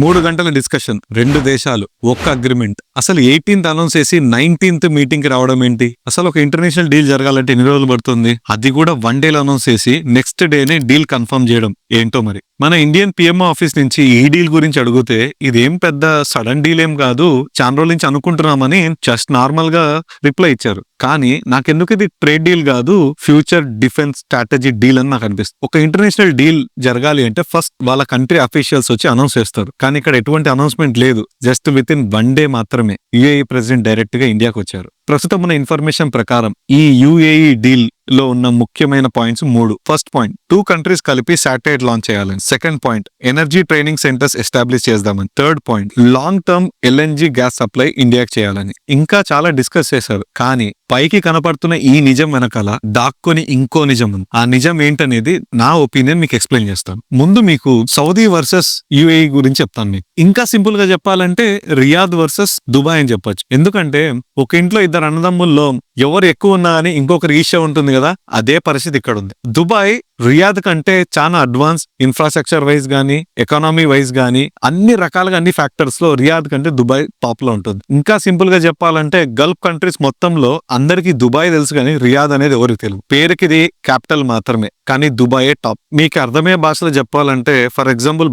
3 గంటల డిస్కషన్, 2 దేశాలు, ఒక్క అగ్రిమెంట్. అసలు 18th అనౌన్స్ చేసి 19th మీటింగ్ కి రావడం ఏంటి? అసలు ఒక ఇంటర్నేషనల్ డీల్ జరగాలంటే ఎన్ని రోజులు పడుతుంది? అది కూడా 1 డేలో అనౌన్స్ చేసి నెక్స్ట్ డేనే డీల్ కన్ఫర్మ్ చేయడం ఏంటో మరి. మన ఇండియన్ పిఎంఓ ఆఫీస్ నుంచి ఈ డీల్ గురించి అడిగితే ఇదేం పెద్ద సడన్ డీల్ ఏం కాదు, చాలా రోజుల నుంచి అనుకుంటున్నామని జస్ట్ నార్మల్ గా రిప్లై ఇచ్చారు. కానీ నాకెందుకు ఇది ట్రేడ్ డీల్ కాదు, ఫ్యూచర్ డిఫెన్స్ స్ట్రాటజీ డీల్ అని నాకు అనిపిస్తుంది. ఒక ఇంటర్నేషనల్ డీల్ జరగాలి అంటే ఫస్ట్ వాళ్ళ కంట్రీ అఫీషియల్స్ వచ్చి అనౌన్స్ చేస్తారు. కానీ ఇక్కడ ఎటువంటి అనౌన్స్మెంట్ లేదు. జస్ట్ విత్ ఇన్ 1 డే మాత్రమే యుఏఈ ప్రెసిడెంట్ డైరెక్ట్ గా ఇండియాకి వచ్చారు. ప్రస్తుతం ఉన్న ఇన్ఫర్మేషన్ ప్రకారం ఈ యుఏఈ డీల్ లో ఉన్న ముఖ్యమైన పాయింట్స్ 3. ఫస్ట్ పాయింట్, 2 కంట్రీస్ కలిపి శాటిలైట్ లాంచ్ చేయాలని. Second point, energy training centres establish చేద్దామని. Third point, long term LNG gas supply ఇండియాకి చేయాలని. ఇంకా చాలా డిస్కస్ చేశారు. కానీ పైకి కనపడుతున్న ఈ నిజం వెనకాల దాక్కుని ఇంకో నిజం ఉంది. ఆ నిజం ఏంటనేది నా ఒపీనియన్ మీకు ఎక్స్ప్లెయిన్ చేస్తాను. ముందు మీకు సౌదీ వర్సెస్ యుఏఈ గురించి చెప్తాను. మీకు ఇంకా సింపుల్ గా చెప్పాలంటే రియాద్ వర్సెస్ దుబాయ్ అని చెప్పొచ్చు. ఎందుకంటే ఒక ఇంట్లో 2 అన్నదమ్ముల్లో ఎవరు ఎక్కువ ఉన్నా అని ఇంకొకరు ఈర్ష్య ఉంటుంది కదా, అదే పరిస్థితి ఇక్కడ ఉంది. దుబాయ్ రియాద్ కంటే చాలా అడ్వాన్స్ ఇన్ఫ్రాస్ట్రక్చర్ వైజ్ గానీ, ఎకానమీ వైజ్ గానీ, అన్ని రకాలుగా అన్ని ఫ్యాక్టర్స్ లో రియాద్ కంటే దుబాయ్ టాప్ లో ఉంటుంది. ఇంకా సింపుల్ గా చెప్పాలంటే గల్ఫ్ కంట్రీస్ మొత్తంలో అందరికి దుబాయ్ తెలుసు కానీ రియాద్ అనేది ఎవరికి తెలియదు. పేరుకి ఇది క్యాపిటల్ మాత్రమే, కానీ దుబాయ్ టాప్. మీకు అర్థమయ్యే భాషలో చెప్పాలంటే for example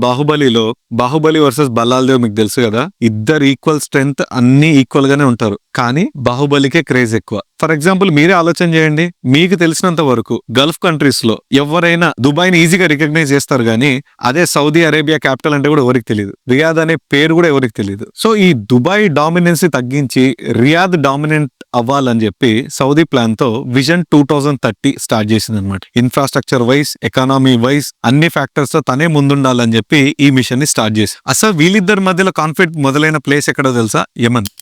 Baahubali versus Ballal Dev మీకు తెలుసు కదా, ఇద్దరు ఈక్వల్ స్ట్రెంగ్త్, అన్ని ఈక్వల్ గానే ఉంటారు. కానీ బాహుబలికే క్రేజ్ ఎక్కువ. ఫర్ ఎగ్జాంపుల్ మీరే ఆలోచన చేయండి, మీకు తెలిసినంత వరకు గల్ఫ్ కంట్రీస్ లో ఎవరైనా దుబాయ్ ని ఈజీగా రికగ్నైజ్ చేస్తారు కానీ అదే సౌదీ అరేబియా క్యాపిటల్ అంటే కూడా ఎవరికి తెలియదు, రియాద్ అనే పేరు కూడా ఎవరికి తెలియదు. సో ఈ దుబాయ్ డామినెన్స్ తగ్గించి రియాద్ డామినెంట్ అవ్వాలని చెప్పి సౌదీ ప్లాన్ తో విజన్ 2030 స్టార్ట్ చేసింది అనమాట. ఇన్ఫ్రాస్ట్రక్చర్ వైజ్, ఎకానమీ వైజ్ అన్ని ఫ్యాక్టర్స్ తో తనే ముందుండాలని చెప్పి ఈ మిషన్ ని స్టార్ట్ చేసి. అసలు వీళ్ళిద్దరి మధ్యలో కాన్ఫ్లిక్ట్ మొదలైన ప్లేస్ ఎక్కడో తెలుసా?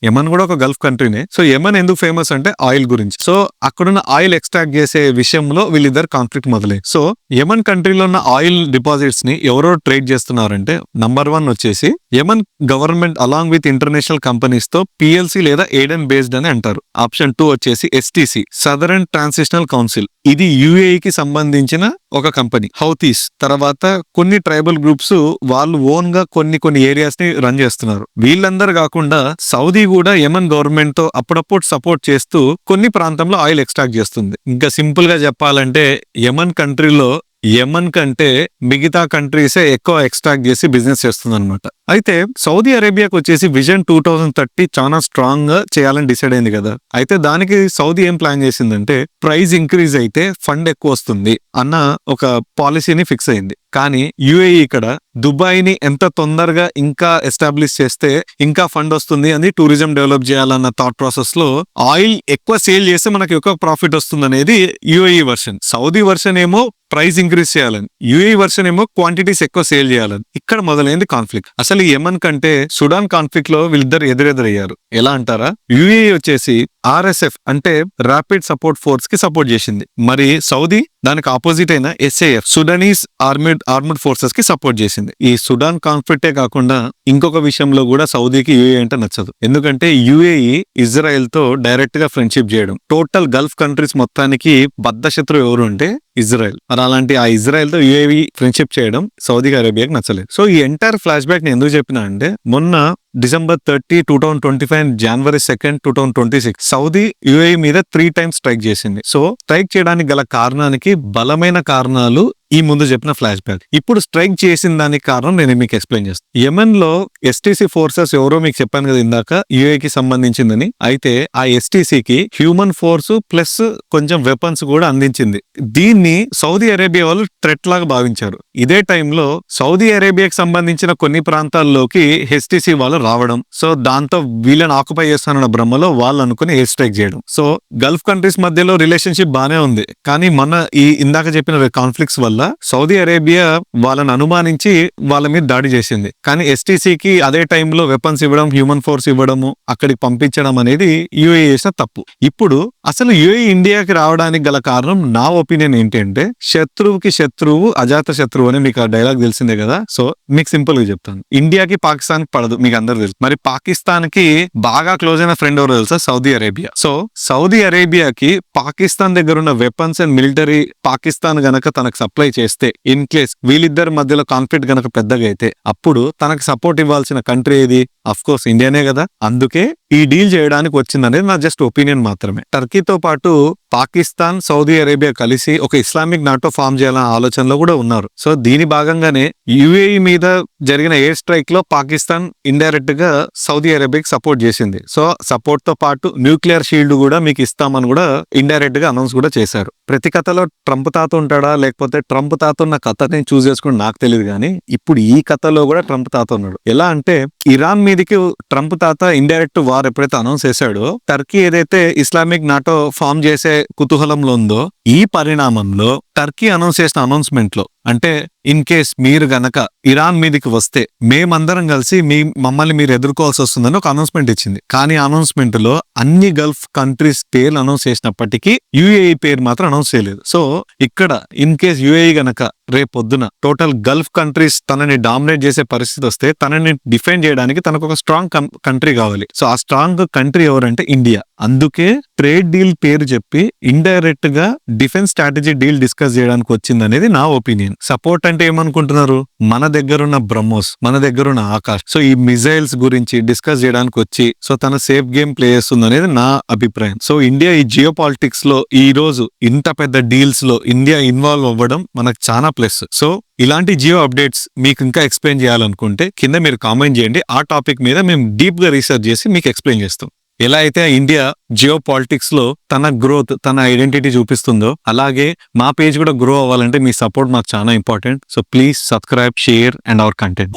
యమన్ కూడా ఒక గల్ఫ్ కంట్రీనే. సో యమన్ ఎందుకు ఫేమస్ అంటే ఆయిల్ గురించి. సో అక్కడున్న ఆయిల్ ఎక్స్ట్రాక్ట్ చేసే విషయంలో వీళ్ళిద్దరు కాన్ఫ్లిక్ట్ మొదలైంది. సో యమన్ కంట్రీలో ఉన్న ఆయిల్ డిపాజిట్స్ ని ఎవరో ట్రేడ్ చేస్తున్నారంటే నంబర్ 1 వచ్చేసి Yemen government along with international companies తో పిఎల్సి లేదా ఏడెన్ బేస్డ్ అని అంటారు. ఆప్షన్ 2 వచ్చేసి ఎస్టిసి, సదరన్ ట్రాన్సిషనల్ కౌన్సిల్. ఇది యుఏఈకి సంబంధించిన ఒక కంపెనీ. హౌతీస్ తర్వాత కొన్ని ట్రైబల్ గ్రూప్స్ వాళ్ళు ఓన్ గా కొన్ని ఏరియాస్ ని రన్ చేస్తున్నారు. వీళ్ళందరూ కాకుండా సౌదీ కూడా యమన్ గవర్నమెంట్ తో అప్పుడప్పుడు సపోర్ట్ చేస్తూ కొన్ని ప్రాంతంలో ఆయిల్ ఎక్స్ట్రాక్ట్ చేస్తుంది. ఇంకా సింపుల్ గా చెప్పాలంటే యమన్ కంట్రీలో యమన్ కంటే మిగతా కంట్రీసే ఎక్కువ ఎక్స్ట్రాక్ట్ చేసి బిజినెస్ చేస్తుంది అనమాట. అయితే సౌదీ అరేబియాకి వచ్చేసి విజన్ 2030 చాలా స్ట్రాంగ్ గా చేయాలని డిసైడ్ అయింది కదా. అయితే దానికి సౌదీ ఏం ప్లాన్ చేసిందంటే ప్రైస్ ఇంక్రీజ్ అయితే ఫండ్ ఎక్కువ వస్తుంది అన్న ఒక పాలసీని ఫిక్స్ అయింది. కానీ యుఏఈ ఇక్కడ దుబాయ్ ని ఎంత తొందరగా ఇంకా ఎస్టాబ్లిష్ చేస్తే ఇంకా ఫండ్ వస్తుంది అని టూరిజం డెవలప్ చేయాలన్న థాట్ ప్రాసెస్ లో ఆయిల్ ఎక్కువ సేల్ చేస్తే మనకి ఎక్కువ ప్రాఫిట్ వస్తుంది అనేది యుఏఈ వర్షన్. సౌదీ వర్షన్ ఏమో ప్రైస్ ఇంక్రీజ్ చేయాలని, యుఏఈ వర్షన్ ఏమో క్వాంటిటీస్ ఎక్కువ సేల్ చేయాలని. ఇక్కడ మొదలైంది కాన్ఫ్లిక్ట్. అసలు యమన్ కంటే సుడాన్ కాన్ఫ్లిక్ట్ లో వీళ్ళిద్దరు ఎదురెదురయ్యారు. ఎలా అంటారా? యుఏఈ వచ్చేసి ఆర్ఎస్ఎఫ్ అంటే ర్యాపిడ్ సపోర్ట్ ఫోర్స్ కి సపోర్ట్ చేసింది. మరి సౌదీ దానికి ఆపోజిట్ అయిన ఎస్ఏఎఫ్ సుడానీస్ ఆర్మర్డ్ ఫోర్సెస్ కి సపోర్ట్ చేసింది. ఈ సుడాన్ కాన్ఫ్లిక్టే కాకుండా ఇంకొక విషయంలో కూడా సౌదీకి యుఏఈ అంటే నచ్చదు. ఎందుకంటే యుఏఈ ఇజ్రాయెల్ తో డైరెక్ట్ గా ఫ్రెండ్షిప్ చేయడం. టోటల్ గల్ఫ్ కంట్రీస్ మొత్తానికి బద్ధ శత్రువు ఎవరు అంటే ఇజ్రాయెల్. మరి అలాంటి ఆ ఇజ్రాయెల్ తో యుఏఈ ఫ్రెండ్షిప్ చేయడం సౌదీ అరేబియాకి నచ్చలేదు. సో ఈ ఎంటైర్ ఫ్లాష్ బ్యాక్ నేను ఎందుకు చెప్పినా అంటే మొన్న December 30, 2025 January 2, 2026 సౌదీ యుఏఈ మీద 3 times స్ట్రైక్ చేసింది. సో స్ట్రైక్ చేయడానికి గల కారణానికి బలమైన కారణాలు ఈ ముందు చెప్పిన ఫ్లాష్ బ్యాక్. ఇప్పుడు స్ట్రైక్ చేసిన దానికి కారణం నేను మీకు ఎక్స్ప్లెయిన్ చేస్తాను. యమన్ లో ఎస్టీసీ ఫోర్సెస్ ఎవరో మీకు చెప్పాను కదా ఇందాక, యుఏఈకి సంబంధించిందని. అయితే ఆ ఎస్టీసీకి హ్యూమన్ ఫోర్స్ ప్లస్ కొంచెం వెపన్స్ కూడా అందించింది. దీన్ని సౌదీ అరేబియా వాళ్ళు థ్రెట్ లాగా భావించారు. ఇదే టైంలో సౌదీ అరేబియాకి సంబంధించిన కొన్ని ప్రాంతాల్లోకి ఎస్టీసీ వాళ్ళు రావడం, సో దాంతో వీళ్ళని ఆక్యుపై చేస్తానన్న బ్రహ్మలో వాళ్ళు అనుకుని ఎయిర్ స్ట్రైక్ చేయడం. సో గల్ఫ్ కంట్రీస్ మధ్యలో రిలేషన్షిప్ బానే ఉంది. కానీ మన ఈ ఇందాక చెప్పిన కాన్ఫ్లిక్ట్స్ వల్ల సౌదీ అరేబియా వాళ్ళని అనుమానించి వాళ్ళ మీద దాడి చేసింది. కానీ ఎస్టీసీకి అదే టైంలో వెపన్స్ ఇవ్వడం, హ్యూమన్ ఫోర్స్ ఇవ్వడము, అక్కడికి పంపించడం అనేది యుఏఈ చేసిన తప్పు. ఇప్పుడు అసలు యుఏఈ ఇండియాకి రావడానికి గల కారణం నా ఒపీనియన్ ఏంటంటే శత్రువుకి శత్రువు అజాత శత్రువు అని మీకు ఆ డైలాగ్ తెలిసిందే కదా. సో మీకు సింపుల్ గా చెప్తాను, ఇండియాకి పాకిస్తాన్ పడదు, మీకు అందరు తెలుసు. మరి పాకిస్తాన్ కి బాగా క్లోజ్ అయిన ఫ్రెండ్ ఎవరో తెలుసా? Saudi Arabia. సో సౌదీ అరేబియాకి పాకిస్తాన్ దగ్గర ఉన్న వెపన్స్ అండ్ మిలిటరీ పాకిస్తాన్ గనక తనకు సప్లై చేస్తే ఇన్ కేస్ వీళ్ళిద్దరి మధ్యలో కాన్ఫ్లిక్ట్ గనక పెద్దగా అయితే అప్పుడు తనకు సపోర్ట్ ఇవ్వాల్సిన కంట్రీ ఏది? అఫ్ కోర్స్ ఇండియానే కదా. అందుకే ఈ డీల్ చేయడానికి వచ్చిందనేది నా జస్ట్ ఒపీనియన్ మాత్రమే. టర్కీతో పాటు పాకిస్తాన్, సౌదీ అరేబియా కలిసి ఒక ఇస్లామిక్ నాటో ఫామ్ చేయాలనే ఆలోచనలో కూడా ఉన్నారు. సో దీని భాగంగానే యుఏఈ మీద జరిగిన ఎయిర్ స్ట్రైక్ లో పాకిస్తాన్ ఇండైరెక్ట్ గా సౌదీ అరేబియాకి సపోర్ట్ చేసింది. సో సపోర్ట్ తో పాటు న్యూక్లియర్ షీల్డ్ కూడా మీకు ఇస్తామని కూడా ఇండైరెక్ట్ గా అనౌన్స్ కూడా చేశారు. ప్రతి కథలో ట్రంప్ తాత ఉంటాడా లేకపోతే ట్రంప్ తాత ఉన్న కథని చూస్ చేసుకుని నాకు తెలియదు, కానీ ఇప్పుడు ఈ కథలో కూడా ట్రంప్ తాత ఉన్నాడు. ఎలా అంటే ఇరాన్ మీదకి ట్రంప్ తాత ఇండైరెక్ట్ వార్ ఎప్పుడైతే అనౌన్స్ చేశాడో, టర్కీ ఏదైతే ఇస్లామిక్ నాటో ఫామ్ చేసే కుతూహలంలో ఉందో, ఈ పరిణామంలో టర్కీ అనౌన్స్ చేసిన అనౌన్స్మెంట్ లో అంటే ఇన్ కేస్ మీరు గనక ఇరాన్ మీదకి వస్తే మేమందరం కలిసి మమ్మల్ని మీరు ఎదుర్కోవాల్సి వస్తుందని ఒక అనౌన్స్మెంట్ ఇచ్చింది. కానీ అనౌన్స్మెంట్ లో అన్ని గల్ఫ్ కంట్రీస్ పేర్లు అనౌన్స్ చేసినప్పటికీ యుఏఈ పేరు మాత్రం అనౌన్స్ చేయలేదు. సో ఇక్కడ ఇన్ కేస్ యుఏఈ గనక రేపొద్దున టోటల్ గల్ఫ్ కంట్రీస్ తనని డామినేట్ చేసే పరిస్థితి వస్తే తనని డిఫెండ్ చేయడానికి తనకు ఒక స్ట్రాంగ్ కంట్రీ కావాలి. సో ఆ స్ట్రాంగ్ కంట్రీ ఎవరంటే ఇండియా. అందుకే ట్రేడ్ డీల్ పేరు చెప్పి ఇండైరెక్ట్ గా డిఫెన్స్ స్ట్రాటజీ డీల్ డిస్కస్ చేయడానికి వచ్చింది అనేది నా ఒపీనియన్. సపోర్ట్ అంటే ఏమనుకుంటున్నారు? మన దగ్గరున్న బ్రహ్మోస్, మన దగ్గరున్న ఆకాష్, సో ఈ మిజైల్స్ గురించి డిస్కస్ చేయడానికి వచ్చి సో తన సేఫ్ గేమ్ ప్లే చేస్తుంది అనేది నా అభిప్రాయం. సో ఇండియా ఈ జియో పాలిటిక్స్ లో ఈ రోజు ఇంత పెద్ద డీల్స్ లో ఇండియా ఇన్వాల్వ్ అవ్వడం మనకు చాలా ప్లస్. సో ఇలాంటి జియో అప్డేట్స్ మీకు ఇంకా ఎక్స్ప్లెయిన్ చేయాలనుకుంటే కింద మీరు కామెంట్ చేయండి. ఆ టాపిక్ మీద మేము డీప్ గా రీసెర్చ్ చేసి మీకు ఎక్స్ప్లెయిన్ చేస్తాం. ఎలా అయితే ఇండియా జియో పాలిటిక్స్ లో తన గ్రోత్, తన ఐడెంటిటీ చూపిస్తుందో, అలాగే మా పేజ్ కూడా గ్రో అవ్వాలంటే మీ సపోర్ట్ మాకు చాలా important. So please subscribe, share and hour content.